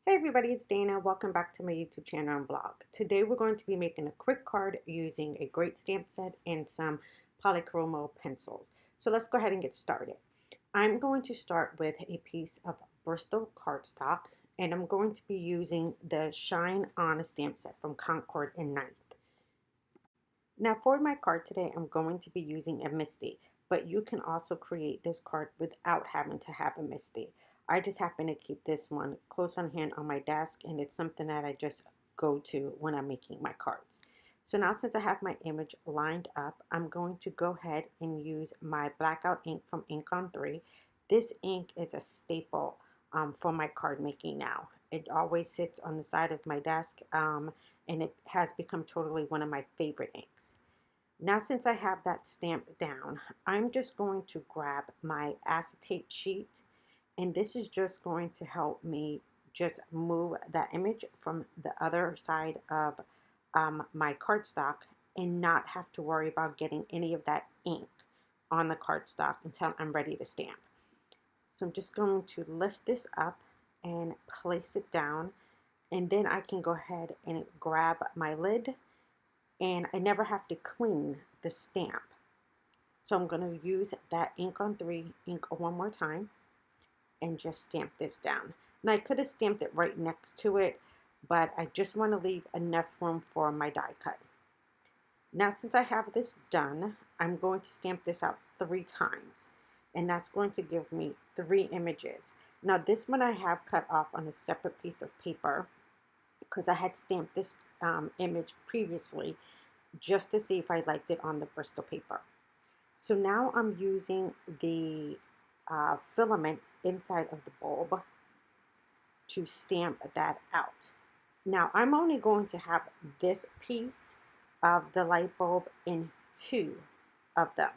Hey everybody, it's Dana. Welcome back to my YouTube channel and blog. Today we're going to be making a quick card using a great stamp set and some Polychromo pencils. So let's go ahead and get started. I'm going to start with a piece of Bristol cardstock, and I'm going to be using the Shine On stamp set from Concord in 9th. Now for my card today, I'm going to be using a MISTI, but you can also create this card without having to have a MISTI. I just happen to keep this one close on hand on my desk, and it's something that I just go to when I'm making my cards. So now since I have my image lined up, I'm going to go ahead and use my Blackout ink from Ink on 3. This ink is a staple for my card making now. It always sits on the side of my desk, and it has become totally one of my favorite inks. Now since I have that stamped down, I'm just going to grab my acetate sheet, and this is just going to help me just move that image from the other side of my cardstock and not have to worry about getting any of that ink on the cardstock until I'm ready to stamp. So I'm just going to lift this up and place it down, and then I can go ahead and grab my lid, and I never have to clean the stamp. So I'm going to use that Ink on 3 ink one more time and just stamp this down. Now I could have stamped it right next to it, but I just want to leave enough room for my die cut. Now since I have this done, I'm going to stamp this out 3 times, and that's going to give me 3 images. Now this one I have cut off on a separate piece of paper because I had stamped this image previously just to see if I liked it on the Bristol paper. So now I'm using the filament inside of the bulb to stamp that out. Now I'm only going to have this piece of the light bulb in 2 of them.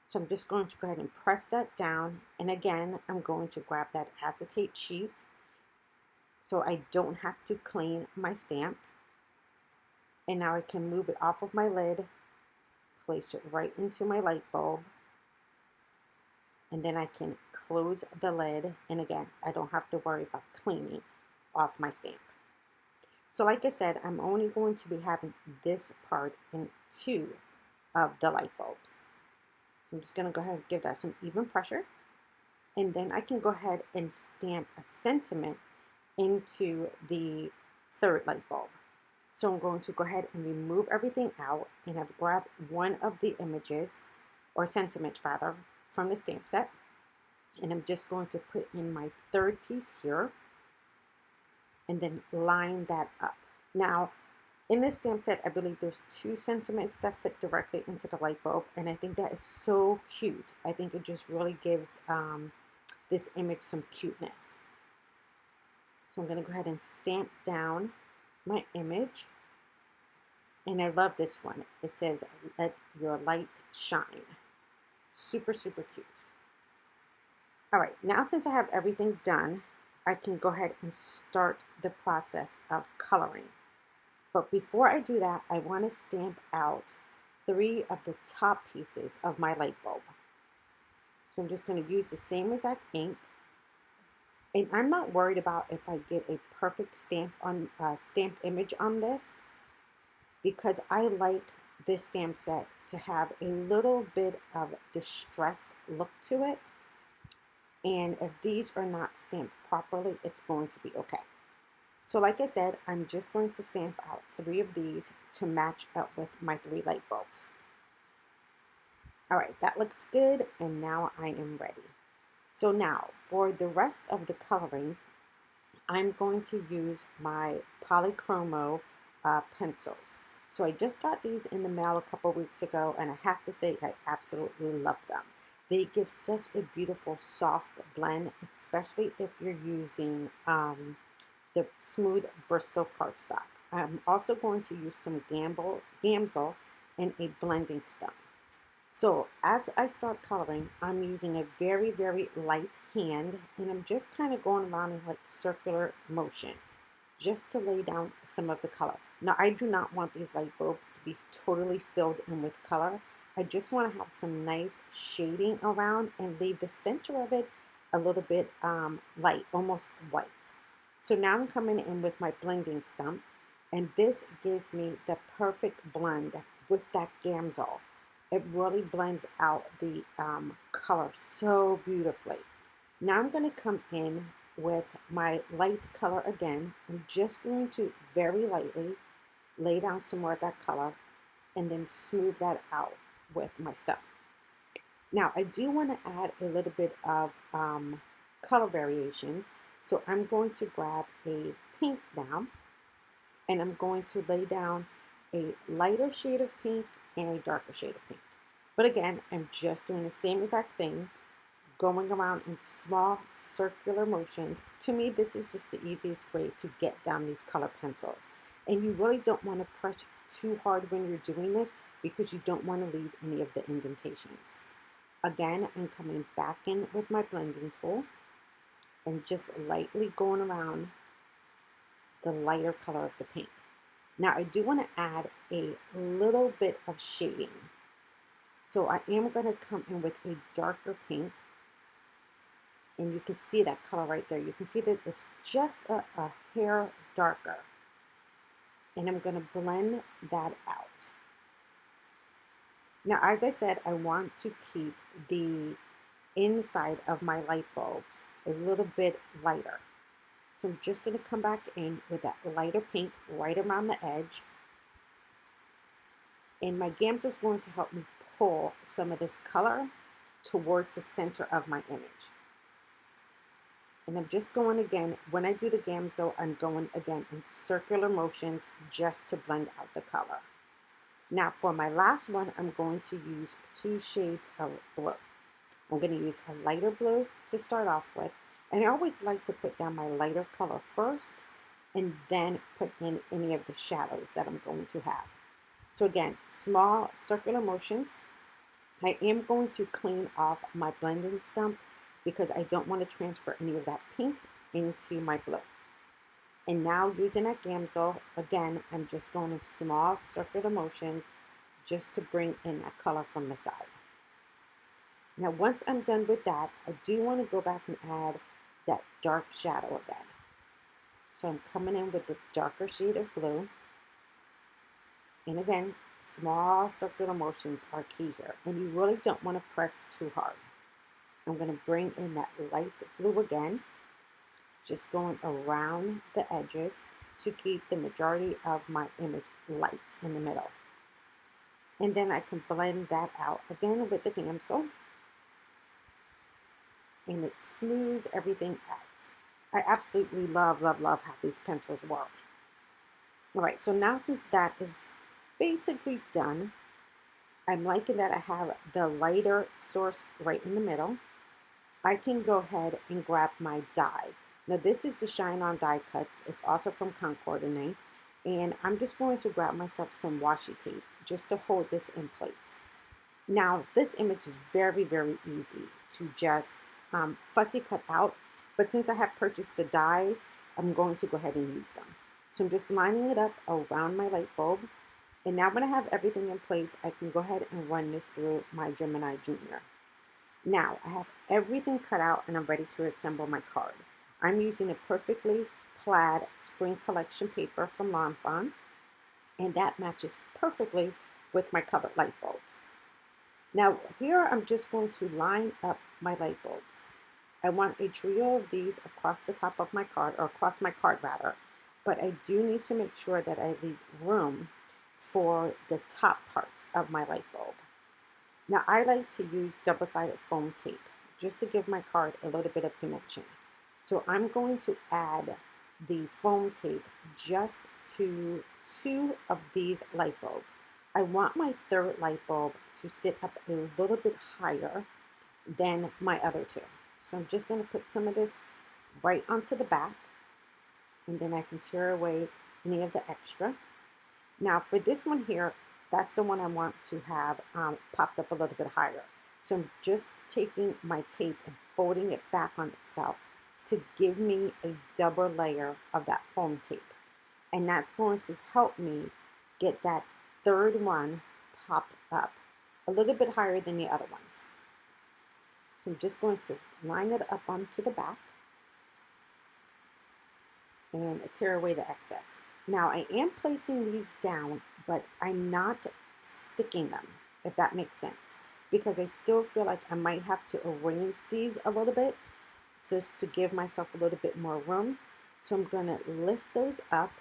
So I'm just going to go ahead and press that down, and again I'm going to grab that acetate sheet so I don't have to clean my stamp. And now I can move it off of my lid, place it right into my light bulb, and then I can close the lid, and again I don't have to worry about cleaning off my stamp. So like I said, I'm only going to be having this part in 2 of the light bulbs. So I'm just going to go ahead and give that some even pressure, and then I can go ahead and stamp a sentiment into the 3rd light bulb. So I'm going to go ahead and remove everything out, and I've grabbed one of the images, or sentiments rather, from the stamp set, and I'm just going to put in my 3rd piece here and then line that up. Now in this stamp set I believe there's 2 sentiments that fit directly into the light bulb, and I think that is so cute. I think it just really gives this image some cuteness. So I'm going to go ahead and stamp down my image, and I love this one. It says let your light shine. Super cute. Alright, now since I have everything done, I can go ahead and start the process of coloring. But before I do that, I want to stamp out 3 of the top pieces of my light bulb. So I'm just going to use the same exact ink. And I'm not worried about if I get a perfect stamped image on this, because I like this stamp set to have a little bit of distressed look to it. And if these are not stamped properly, it's going to be okay. So like I said, I'm just going to stamp out 3 of these to match up with my 3 light bulbs. Alright, that looks good, and now I am ready. So now for the rest of the coloring, I'm going to use my Polychromo pencils. So I just got these in the mail a couple weeks ago, and I have to say I absolutely love them. They give such a beautiful soft blend, especially if you're using the smooth Bristol cardstock. I'm also going to use some GAMSOL and a blending stump. So as I start coloring, I'm using a very light hand, and I'm just kind of going around in like circular motion just to lay down some of the color. Now I do not want these light bulbs to be totally filled in with color. I just want to have some nice shading around and leave the center of it a little bit light, almost white. So So now I'm coming in with my blending stump, and this gives me the perfect blend with that GAMSOL. It really blends out the color so beautifully. Now I'm going to come in with my light color again. I'm just going to very lightly lay down some more of that color and then smooth that out with my stuff. Now I do want to add a little bit of color variations. So I'm going to grab a pink now, and I'm going to lay down a lighter shade of pink and a darker shade of pink. But again, I'm just doing the same exact thing, going around in small circular motions. To me, this is just the easiest way to get down these color pencils. And you really don't want to press too hard when you're doing this because you don't want to leave any of the indentations. Again, I'm coming back in with my blending tool and just lightly going around the lighter color of the pink. Now I do want to add a little bit of shading. So I am going to come in with a darker pink, and you can see that color right there. You can see that it's just a hair darker. And I'm going to blend that out. Now, as I said, I want to keep the inside of my light bulbs a little bit lighter. So I'm just going to come back in with that lighter pink right around the edge. And my GAMSOL is going to help me pull some of this color towards the center of my image. And I'm just going again, when I do the GAMSOL, I'm going again in circular motions just to blend out the color. Now for my last one, I'm going to use 2 shades of blue. I'm going to use a lighter blue to start off with. And I always like to put down my lighter color first and then put in any of the shadows that I'm going to have. So again, small circular motions. I am going to clean off my blending stump because I don't want to transfer any of that pink into my blue. And now using that GAMSOL, again, I'm just going in small circular motions just to bring in that color from the side. Now once I'm done with that, I do want to go back and add that dark shadow again. So I'm coming in with the darker shade of blue. And again, small circular motions are key here. And you really don't want to press too hard. I'm going to bring in that light blue again, just going around the edges to keep the majority of my image light in the middle. And then I can blend that out again with the GAMSOL. And it smooths everything out. I absolutely love how these pencils work. All right, so now since that is basically done, I'm liking that I have the lighter source right in the middle. I can go ahead and grab my die. Now this is the Shine On Diecuts. It's also from Concord, and I'm just going to grab myself some washi tape just to hold this in place. Now this image is very easy to just fussy cut out, but since I have purchased the dies, I'm going to go ahead and use them. So I'm just lining it up around my light bulb, and now when I have everything in place, I can go ahead and run this through my Gemini Junior. Now I have everything cut out and I'm ready to assemble my card. I'm using a perfectly plaid spring collection paper from Fawn, and that matches perfectly with my colored light bulbs. Now here I'm just going to line up my light bulbs. I want a trio of these across the top of my card, or across my card rather, but I do need to make sure that I leave room for the top parts of my light bulb. Now I like to use double-sided foam tape just to give my card a little bit of dimension. So I'm going to add the foam tape just to 2 of these light bulbs. I want my third light bulb to sit up a little bit higher than my other 2. So I'm just going to put some of this right onto the back, and then I can tear away any of the extra. Now for this one here, that's the one I want to have popped up a little bit higher. So I'm just taking my tape and folding it back on itself to give me a double layer of that foam tape. And that's going to help me get that third one popped up a little bit higher than the other ones. So I'm just going to line it up onto the back. and tear away the excess. Now I am placing these down, but I'm not sticking them, if that makes sense, because I still feel like I might have to arrange these a little bit just to give myself a little bit more room. So I'm going to lift those up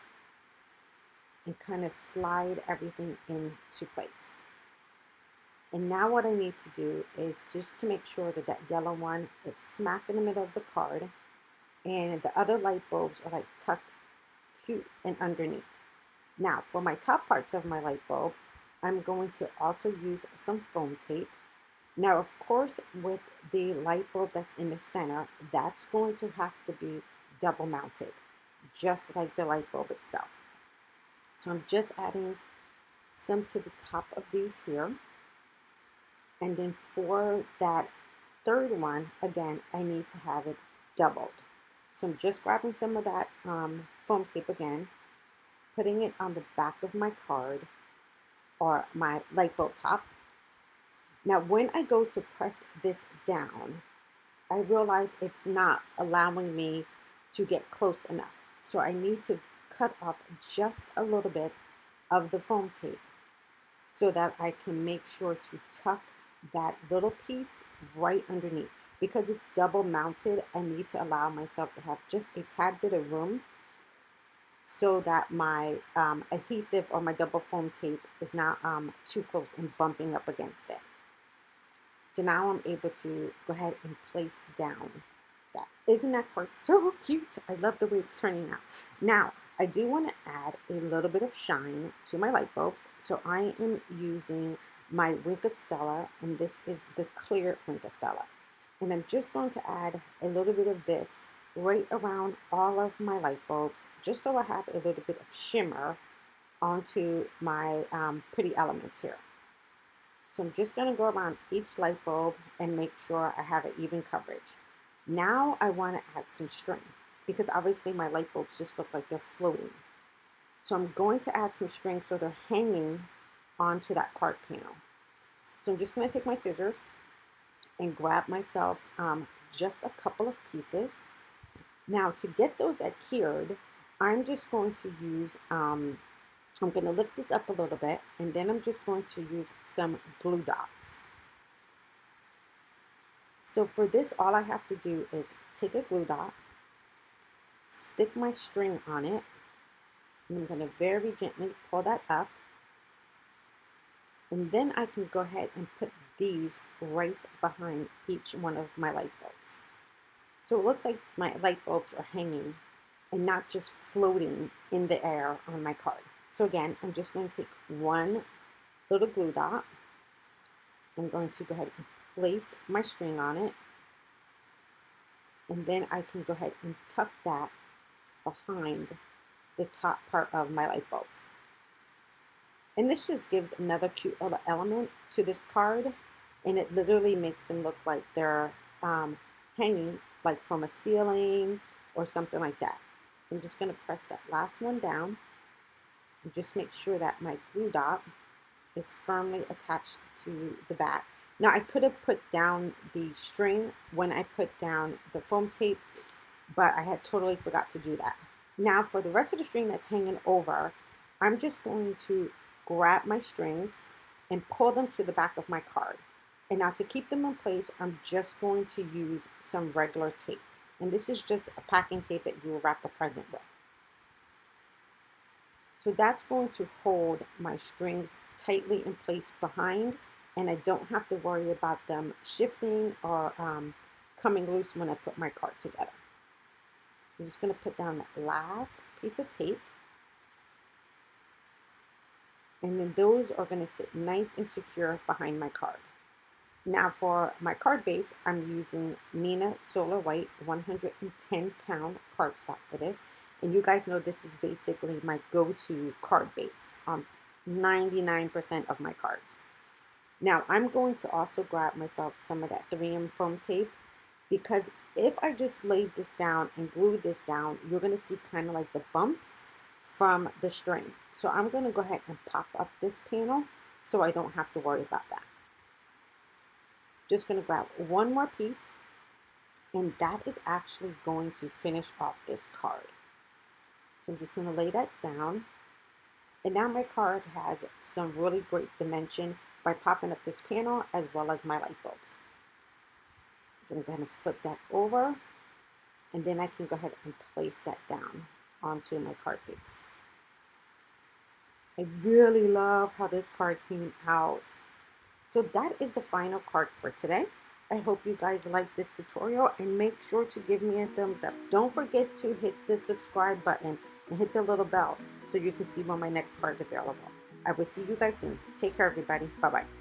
and kind of slide everything into place. And now what I need to do is just to make sure that that yellow one is smack in the middle of the card, and the other light bulbs are like tucked cute and underneath. Now for my top parts of my light bulb, I'm going to also use some foam tape. Now of course with the light bulb that's in the center, that's going to have to be double mounted, just like the light bulb itself. So I'm just adding some to the top of these here. And then for that third one, again, I need to have it doubled. So I'm just grabbing some of that foam tape again, putting it on the back of my card or my light bulb top. Now, when I go to press this down, I realize it's not allowing me to get close enough. So I need to cut off just a little bit of the foam tape so that I can make sure to tuck that little piece right underneath. Because it's double mounted, I need to allow myself to have just a tad bit of room so that my adhesive or my double foam tape is not too close and bumping up against it. So now I'm able to go ahead and place down that. Isn't that part so cute? I love the way it's turning out. Now, I do want to add a little bit of shine to my light bulbs. So I am using my Stella, and this is the clear Stella. And I'm just going to add a little bit of this right around all of my light bulbs, just so I have a little bit of shimmer onto my pretty elements here. So I'm just going to go around each light bulb and make sure I have an even coverage. Now I want to add some string, because obviously my light bulbs just look like they're floating. So I'm going to add some string so they're hanging onto that card panel. So I'm just going to take my scissors and grab myself just a couple of pieces. Now to get those adhered, I'm just going to use, I'm going to lift this up a little bit, and then I'm just going to use some glue dots. So for this, all I have to do is take a glue dot, stick my string on it, and I'm going to very gently pull that up. And then I can go ahead and put these right behind each one of my light bulbs. So it looks like my light bulbs are hanging and not just floating in the air on my card. So again, I'm just going to take one little glue dot. I'm going to go ahead and place my string on it. And then I can go ahead and tuck that behind the top part of my light bulbs. And this just gives another cute little element to this card, and it literally makes them look like they're hanging like from a ceiling or something like that. So I'm just going to press that last one down and just make sure that my glue dot is firmly attached to the back. Now I could have put down the string when I put down the foam tape, but I had totally forgot to do that. Now for the rest of the string that's hanging over, I'm just going to grab my strings and pull them to the back of my card. And now to keep them in place, I'm just going to use some regular tape. And this is just a packing tape that you will wrap a present with. So that's going to hold my strings tightly in place behind, and I don't have to worry about them shifting or coming loose when I put my card together. I'm just going to put down that last piece of tape. And then those are going to sit nice and secure behind my card. Now for my card base, I'm using Neenah Solar White 110-pound cardstock for this. And you guys know this is basically my go-to card base on 99% of my cards. Now I'm going to also grab myself some of that 3M foam tape, because if I just laid this down and glued this down, you're going to see kind of like the bumps from the string. So I'm going to go ahead and pop up this panel so I don't have to worry about that. Just going to grab one more piece, and that is actually going to finish off this card. So I'm just going to lay that down. And now my card has some really great dimension by popping up this panel as well as my light bulbs. I'm going to go ahead and flip that over, and then I can go ahead and place that down onto my card base. I really love how this card came out. So that is the final card for today. I hope you guys like this tutorial, and make sure to give me a thumbs up. Don't forget to hit the subscribe button and hit the little bell so you can see when my next card's available. I will see you guys soon. Take care, everybody. Bye-bye.